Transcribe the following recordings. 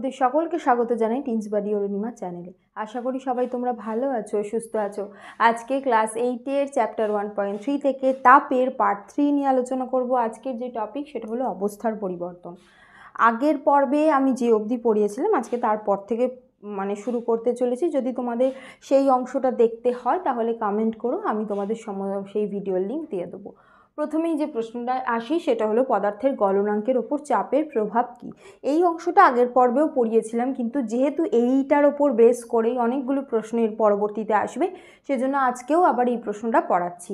তোমাদের সকলকে স্বাগত জানাই টিনস বাডি অরুণিমা চ্যানেলে। আশা করি সবাই তোমরা ভালো আছো, সুস্থ আছো। আজকে ক্লাস 8-এর চ্যাপ্টার 1.3 থেকে তাপের পার্ট 3 নিয়ে আলোচনা করব। আজকের যে টপিক সেটা হলো অবস্থার পরিবর্তন। আগের পর্বে আমি যে অবধি পড়িয়েছিলাম আজকে তারপর থেকে শুরু করতে চলেছি। যদি তোমাদের সেই অংশটা দেখতে হয় তাহলে কমেন্ট করো, আমি তোমাদের সেই ভিডিওর লিঙ্ক দিয়ে দেবো। প্রথমেই যে প্রশ্নটা আসি সেটা হলো পদার্থের গলনাঙ্কের ওপর চাপের প্রভাব কী। এই অংশটা আগের পর্বেও পড়িয়েছিলাম, কিন্তু যেহেতু এইটার ওপর বেস করেই অনেকগুলো প্রশ্ন এর পরবর্তীতে আসবে, সেজন্য আজকেও আবার এই প্রশ্নটা পড়াচ্ছি।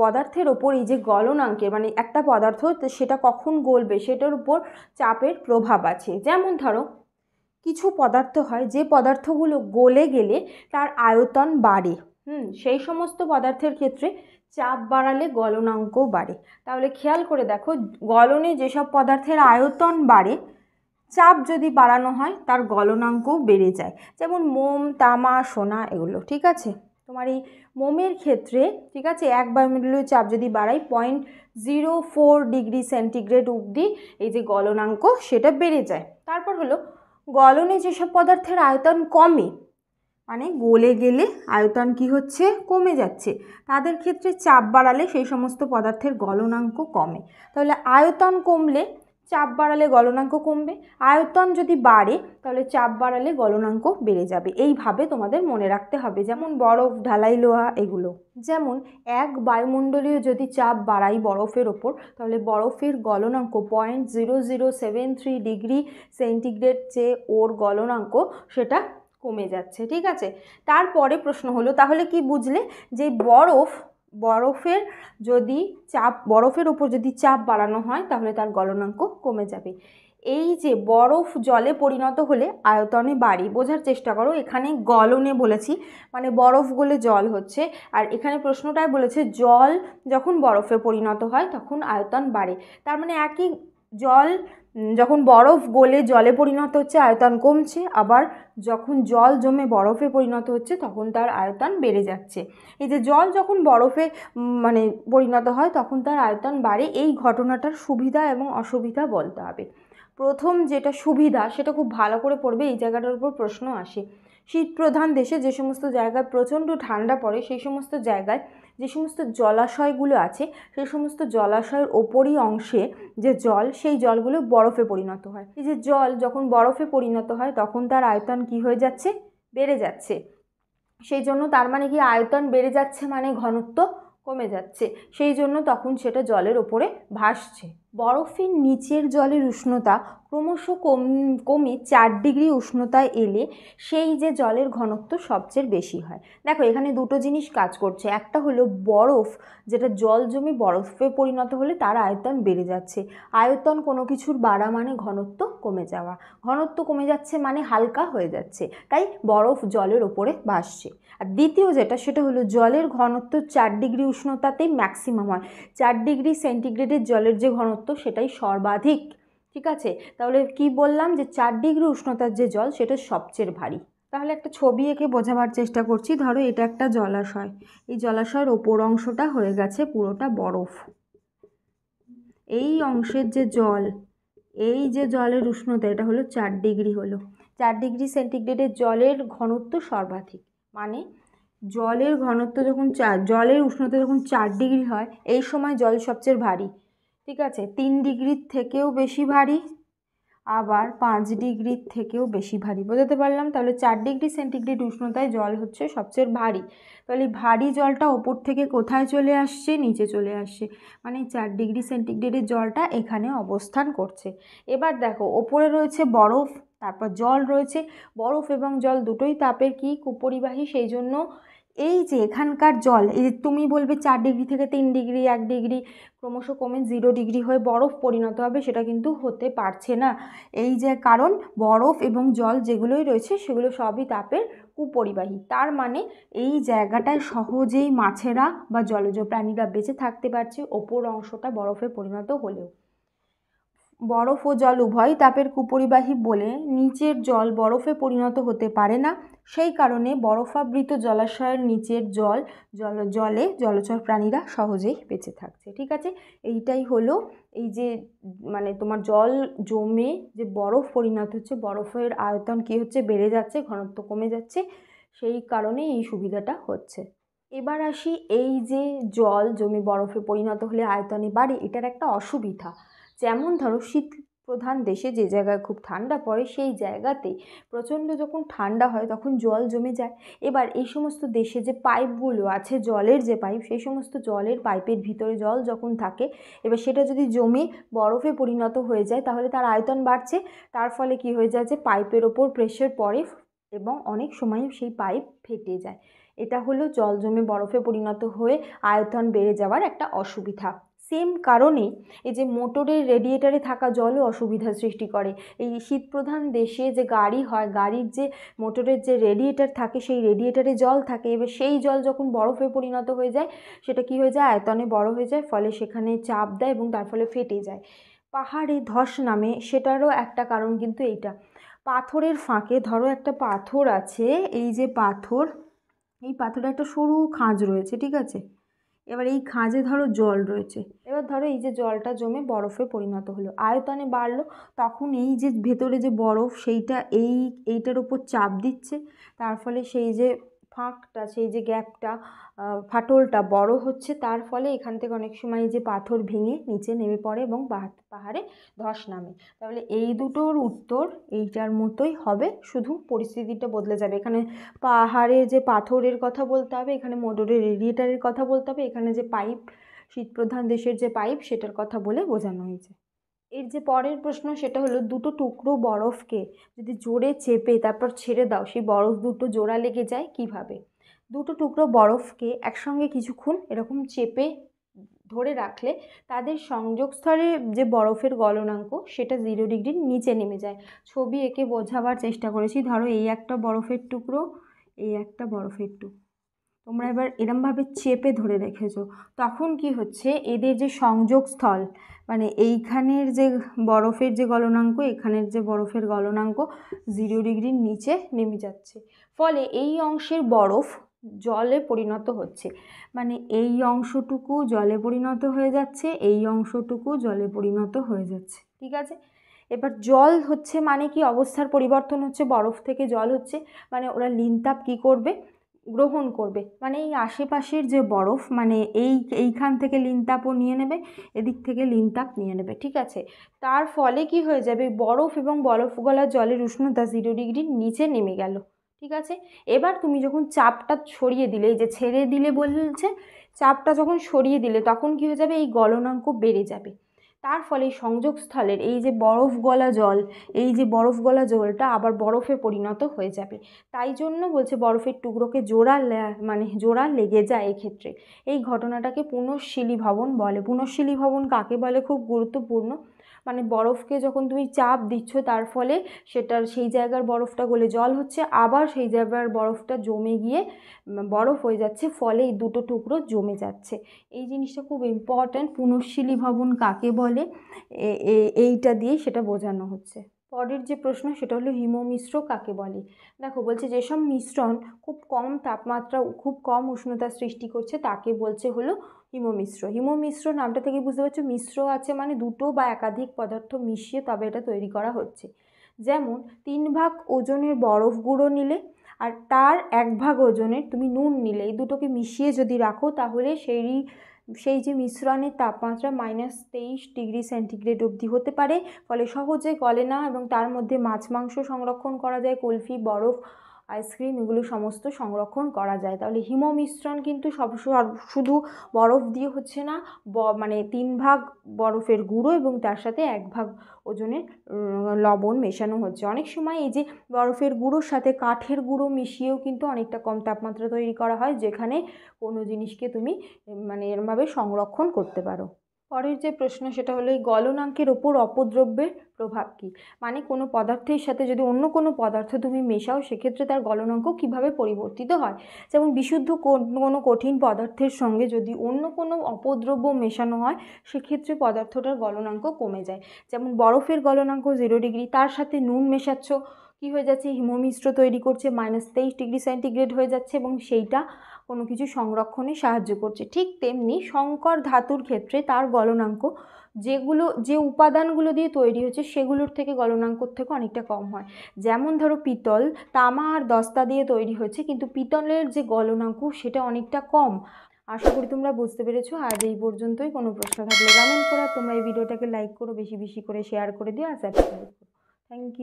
পদার্থের ওপর এই যে গলনাঙ্কের একটা পদার্থ সেটা কখন গলবে সেটার উপর চাপের প্রভাব আছে। যেমন ধরো কিছু পদার্থ হয় যে পদার্থগুলো গলে গেলে তার আয়তন বাড়ে, সেই সমস্ত পদার্থের ক্ষেত্রে চাপ বাড়ালে গলনাঙ্কও বাড়ে। তাহলে খেয়াল করে দেখো, গলনে যেসব পদার্থের আয়তন বাড়ে, চাপ যদি বাড়ানো হয় তার গলনাঙ্কও বেড়ে যায়। যেমন মোম, তামা, সোনা, এগুলো। ঠিক আছে, তোমার এই মোমের ক্ষেত্রে ঠিক আছে 1 বায়ুমণ্ডলীয় চাপ যদি বাড়াই 0.04 ডিগ্রি সেন্টিগ্রেড অবধি এই যে গলনাঙ্ক সেটা বেড়ে যায়। তারপর হলো গলনে যেসব পদার্থের আয়তন কমে, গলে গেলে আয়তন কি হচ্ছে, কমে যাচ্ছে, তাদের ক্ষেত্রে চাপ বাড়ালে সেই সমস্ত পদার্থের গলনাঙ্ক কমে। তাহলে আয়তন কমলে চাপ বাড়ালে গলনাঙ্ক কমবে, আয়তন যদি বাড়ে তাহলে চাপ বাড়ালে গলনাঙ্ক বেড়ে যাবে। এইভাবে তোমাদের মনে রাখতে হবে। যেমন বরফ, ঢালাই লোহা, এগুলো। যেমন 1 বায়ুমণ্ডলীয় যদি চাপ বাড়াই বরফের ওপর, তাহলে বরফের গলনাঙ্ক 0.0073 ডিগ্রি সেন্টিগ্রেড যে ওর গলনাঙ্ক সেটা কমে যাচ্ছে। ঠিক আছে, তারপরে প্রশ্ন হলো তাহলে কি বুঝলে, যে বরফের ওপর যদি চাপ বাড়ানো হয় তাহলে তার গলনাঙ্ক কমে যাবে। এই যে বরফ জলে পরিণত হলে আয়তনে বাড়ে, বোঝার চেষ্টা করো। এখানে গলনে বলেছি, বরফ গলে জল হচ্ছে, আর এখানে প্রশ্নটাই বলেছে জল যখন বরফে পরিণত হয় তখন আয়তন বাড়ে। তার একই জল যখন বরফ গলে জলে পরিণত হচ্ছে আয়তন কমছে, আবার যখন জল জমে বরফে পরিণত হচ্ছে তখন তার আয়তন বেড়ে যাচ্ছে। এই যে জল যখন বরফে পরিণত হয় তখন তার আয়তন বাড়ে। এই ঘটনাটার সুবিধা এবং অসুবিধা বলতে হবে। প্রথম যেটা সুবিধা সেটা খুব ভালো করে পড়বে, এই জায়গাটার উপর প্রশ্ন আসে। শীত প্রধান দেশে যে সমস্ত জায়গায় প্রচণ্ড ঠান্ডা পড়ে সেই সমস্ত জায়গায় যে সমস্ত জলাশয়গুলো আছে সেই সমস্ত জলাশয়ের ওপরই অংশে যে জল, সেই জলগুলো বরফে পরিণত হয়। এই যে জল যখন বরফে পরিণত হয় তখন তার আয়তন কি হয়ে যাচ্ছে, বেড়ে যাচ্ছে। সেই জন্য তার কি আয়তন বেড়ে যাচ্ছে ঘনত্ব কমে যাচ্ছে, সেই জন্য তখন সেটা জলের ওপরে ভাসছে। বরফের নিচের জলের উষ্ণতা ক্রমশ কমে 4 ডিগ্রি উষ্ণতায় এলে সেই যে জলের ঘনত্ব সবচেয়ে বেশি হয়। দেখো এখানে দুটো জিনিস কাজ করছে। একটা হলো বরফ যেটা জল জমে বরফে পরিণত হলে তার আয়তন বেড়ে যাচ্ছে। আয়তন কোনো কিছুর বাড়া ঘনত্ব কমে যাওয়া, ঘনত্ব কমে যাচ্ছে হালকা হয়ে যাচ্ছে, তাই বরফ জলের ওপরে ভাসছে। আর দ্বিতীয় যেটা সেটা হলো জলের ঘনত্ব 4 ডিগ্রি উষ্ণতাতেই ম্যাক্সিমাম হয়। 4 ডিগ্রি সেন্টিগ্রেডের জলের যে ঘনত্ব সেটাই সর্বাধিক। ঠিক আছে, তাহলে কি বললাম, যে 4 ডিগ্রি উষ্ণতার যে জল সেটা সবচেয়ে ভারী। তাহলে একটা ছবি এঁকে বোঝাবার চেষ্টা করছি। ধরো এটা একটা জলাশয়, এই জলাশয়ের ওপর অংশটা হয়ে গেছে পুরোটা বরফ। এই অংশের যে জল, এই যে জলের উষ্ণতা এটা হলো 4 ডিগ্রি, হলো 4 ডিগ্রি সেন্টিগ্রেডের জলের ঘনত্ব সর্বাধিক। জলের ঘনত্ব যখন জলের উষ্ণতা যখন 4 ডিগ্রি হয় এই সময় জল সবচেয়ে ভারী। ঠিক আছে, 3 ডিগ্রির থেকেও বেশি ভারী, আবার 5 ডিগ্রির থেকেও বেশি ভারী। বোঝাতে পারলাম? তাহলে 4 ডিগ্রি সেন্টিগ্রেড উষ্ণতায় জল হচ্ছে সবচেয়ে ভারী। তাহলে ভারী জলটা ওপর থেকে কোথায় চলে আসছে, নিচে চলে আসছে, 4 ডিগ্রি সেন্টিগ্রেডের জলটা এখানে অবস্থান করছে। এবার দেখো ওপরে রয়েছে বরফ, তারপর জল রয়েছে। বরফ এবং জল দুটোই তাপের কুপরিবাহী, সেই জন্য এই যে এখানকার জল, এই তুমি বলবে 4 ডিগ্রি থেকে 3 ডিগ্রি 1 ডিগ্রি ক্রমশ কমে 0 ডিগ্রি হয়ে বরফ পরিণত হবে, সেটা কিন্তু হতে পারছে না। এই যে কারণ বরফ এবং জল যেগুলোই রয়েছে সেগুলো সবই তাপের কুপরিবাহী। তার এই জায়গাটায় সহজেই মাছেরা বা জলজ প্রাণীরা বেঁচে থাকতে পারছে ওপর অংশটা বরফে পরিণত হলেও। বরফ ও জল উভয়ই তাপের কুপরিবাহী বলে নিচের জল বরফে পরিণত হতে পারে না, সেই কারণে বরফাবৃত জলাশয়ের নিচের জলে জলচর প্রাণীরা সহজেই বেঁচে থাকছে। ঠিক আছে, এইটাই হলো এই যে মানে তোমার জল জমে যে বরফ পরিণত হচ্ছে, বরফের আয়তন কী হচ্ছে, বেড়ে যাচ্ছে, ঘনত্ব কমে যাচ্ছে, সেই কারণে এই সুবিধাটা হচ্ছে। এবার আসি, এই যে জল জমে বরফে পরিণত হলে আয়তনে বাড়ে, এটার একটা অসুবিধা। যেমন ধরো শীত প্রধান দেশে যে জায়গায় খুব ঠান্ডা পড়ে সেই জায়গাতে প্রচণ্ড যখন ঠান্ডা হয় তখন জল জমে যায়। এবার এই সমস্ত দেশে যে পাইপগুলো আছে, জলের যে পাইপ, সেই সমস্ত জলের পাইপের ভিতরে জল যখন থাকে, এবার সেটা যদি জমে বরফে পরিণত হয়ে যায় তাহলে তার আয়তন বাড়ছে। তার ফলে কি হয়ে যায় যে পাইপের ওপর প্রেশার পড়ে এবং অনেক সময় সেই পাইপ ফেটে যায়। এটা হলো জল জমে বরফে পরিণত হয়ে আয়তন বেড়ে যাওয়ার একটা অসুবিধা। সেম কারণেই এই যে মোটরের রেডিয়েটারে থাকা জলও অসুবিধার সৃষ্টি করে। এই শীতপ্রধান দেশে যে গাড়ি হয়, গাড়ির যে মোটরের যে রেডিয়েটার থাকে, সেই রেডিয়েটারে জল থাকে, এবার সেই জল যখন বরফে পরিণত হয়ে যায় সেটা কি হয়ে যায়, আয়তনে বড় হয়ে যায়, ফলে সেখানে চাপ দেয় এবং তার ফলে ফেটে যায়। পাহাড়ে ধস নামে, সেটারও একটা কারণ কিন্তু এইটা। পাথরের ফাঁকে, ধরো একটা পাথর আছে, এই যে পাথর, এই পাথরে একটা সরু খাঁজ রয়েছে, ঠিক আছে, এবার এই খাঁজে ধরো জল রয়েছে, এবার ধরো এই যে জলটা জমে বরফে পরিণত হলো, আয়তনে বাড়লো, তখন এই যে ভেতরে যে বরফ সেইটা এইটার উপর চাপ দিচ্ছে, তার ফলে সেই যে ফাঁকটা, সেই যে গ্যাপটা, ফাটলটা বড় হচ্ছে, তার ফলে এখান থেকে অনেক সময় যে পাথর ভেঙে নিচে নেমে পড়ে এবং পাহাড়ে ধস নামে। তাহলে এই দুটোর উত্তর এইটার মতোই হবে, শুধু পরিস্থিতিটা বদলে যাবে। এখানে পাহাড়ে যে পাথরের কথা বলতে হবে, এখানে মোটরের রেডিয়েটারের কথা বলতে হবে, এখানে যে পাইপ, শীতপ্রধান দেশের যে পাইপ, সেটার কথা বলে বোঝানো হয়েছে। এর যে পরের প্রশ্ন সেটা হলো, দুটো টুকরো বরফকে যদি জোরে চেপে তারপর ছেড়ে দাও, সেই বরফ দুটো জোড়া লেগে যায় কিভাবে? দুটো টুকরো বরফকে একসঙ্গে কিছুক্ষণ এরকম চেপে ধরে রাখলে তাদের সংযোগস্থলে যে বরফের গলনাঙ্ক সেটা 0 ডিগ্রির নিচে নেমে যায়। ছবি এঁকে বোঝাবার চেষ্টা করেছি। ধরো এই একটা বরফের টুকরো, এই একটা বরফের টুকরো, তোমরা এবার এরমভাবে চেপে ধরে রেখেছো, তখন কি হচ্ছে, এদের যে সংযোগস্থল, মানে এইখানের যে বরফের যে গলনাঙ্ক, এখানের যে বরফের গলনাঙ্ক 0 ডিগ্রির নিচে নেমে যাচ্ছে, ফলে এই অংশের বরফ জলে পরিণত হচ্ছে, মানে এই অংশটুকু জলে পরিণত হয়ে যাচ্ছে, এই অংশটুকু জলে পরিণত হয়ে যাচ্ছে, ঠিক আছে। এবার জল হচ্ছে মানে কি, অবস্থার পরিবর্তন হচ্ছে, বরফ থেকে জল হচ্ছে, মানে ওরা লিনতাপ কী করবে, গ্রহণ করবে, মানে এই আশেপাশের যে বরফ, মানে এইখান থেকে লিনতাপও নিয়ে নেবে, এদিক থেকে লিনতাপ নিয়ে নেবে, ঠিক আছে। তার ফলে কি হয়ে যাবে, বরফ এবং বরফ গলা জলের উষ্ণতা 0 ডিগ্রির নিচে নেমে গেল, ঠিক আছে। এবার তুমি যখন চাপটা সরিয়ে দিলে, এই যে ছেড়ে দিলে বলছে, চাপটা যখন সরিয়ে দিলে তখন কি হয়ে যাবে, এই গলনাঙ্ক বেড়ে যাবে, তার ফলে সংযোগস্থলের এই যে বরফ গলা জল, এই যে বরফ গলা জলটা আবার বরফে পরিণত হয়ে যাবে। তাই জন্য বলছে বরফের টুকরোকে জোড়া লেগে যায় এক্ষেত্রে। এই ঘটনাটাকে পুনঃশীলীভবন বলে। পুনঃশীলীভবন কাকে বলে, খুব গুরুত্বপূর্ণ, মানে বরফকে যখন তুমি চাপ দিচ্ছ তার ফলে সেই জায়গার বরফটা গলে জল হচ্ছে, আবার সেই জায়গার বরফটা জমে গিয়ে বরফ হয়ে যাচ্ছে, ফলে এই দুটো টুকরো জমে যাচ্ছে। এই জিনিসটা খুব ইম্পর্ট্যান্ট, পুনঃশীলীভবন কাকে বলে এইটা দিয়ে সেটা বোঝানো হচ্ছে। পরের যে প্রশ্ন সেটা হলো, হিমমিশ্র কাকে বলে? দেখো বলছে, যেসব মিশ্রণ খুব কম তাপমাত্রা, খুব কম উষ্ণতা সৃষ্টি করছে তাকে বলছে হলো হিমমিশ্র। হিমমিশ্র নামটা থেকে বুঝতে পারছো, মিশ্র আছে মানে দুটো বা একাধিক পদার্থ মিশিয়ে তবে এটা তৈরি করা হচ্ছে। যেমন 3 ভাগ ওজনের বরফ গুঁড়ো নিলে আর তার 1 ভাগ ওজনের তুমি নুন নিলে, এই দুটোকে মিশিয়ে যদি রাখো তাহলে সেই যে মিশ্রণের তাপমাত্রা -23 ডিগ্রি সেন্টিগ্রেড অবধি হতে পারে, ফলে সহজে গলে না এবং তার মধ্যে মাছ মাংস সংরক্ষণ করা যায়, কুলফি, বরফ, আইসক্রিম, এগুলো সমস্ত সংরক্ষণ করা যায়। তাহলে হিমমিশ্রণ কিন্তু শুধু বরফ দিয়ে হচ্ছে না, মানে 3 ভাগ বরফের গুঁড়ো এবং তার সাথে 1 ভাগ ওজনের লবণ মেশানো হচ্ছে। অনেক সময় এই যে বরফের গুঁড়োর সাথে কাঠের গুঁড়ো মিশিয়েও কিন্তু অনেকটা কম তাপমাত্রা তৈরি করা হয়, যেখানে কোনো জিনিসকে তুমি মানে এরমভাবে সংরক্ষণ করতে পারো। পরের যে প্রশ্ন সেটা হলো, এই গলনাঙ্কের ওপর অপদ্রব্যের প্রভাব কী? মানে কোনো পদার্থের সাথে যদি অন্য কোনো পদার্থ তুমি মেশাও, সেক্ষেত্রে তার গলনাঙ্ক কীভাবে পরিবর্তিত হয়। যেমন বিশুদ্ধ কোনো কঠিন পদার্থের সঙ্গে যদি অন্য কোনো অপদ্রব্য মেশানো হয়, সেক্ষেত্রে পদার্থটার গলনাঙ্ক কমে যায়। যেমন বরফের গলনাঙ্ক 0 ডিগ্রি, তার সাথে নুন মেশাচ্ছ, কী হয়ে যাচ্ছে, হিমমিশ্র তৈরি করছে, -23°C হয়ে যাচ্ছে এবং সেইটা কোনো কিছু সংরক্ষণে সাহায্য করছে। ঠিক তেমনি সংকর ধাতুর ক্ষেত্রে তার গলনাঙ্ক যে উপাদানগুলো দিয়ে তৈরি হচ্ছে সেগুলোর থেকে গলনাঙ্কর থেকে অনেকটা কম হয়। যেমন ধরো পিতল, তামা আর দস্তা দিয়ে তৈরি হচ্ছে, কিন্তু পিতলের যে গলনাঙ্ক সেটা অনেকটা কম। আশা করি তোমরা বুঝতে পেরেছো। আজ এই পর্যন্তই। কোনো প্রশ্ন থাকলে কমেন্ট করো। তোমরা এই ভিডিওটাকে লাইক করো, বেশি বেশি করে শেয়ার করে দিও আর সাবস্ক্রাইব করো। Thank you.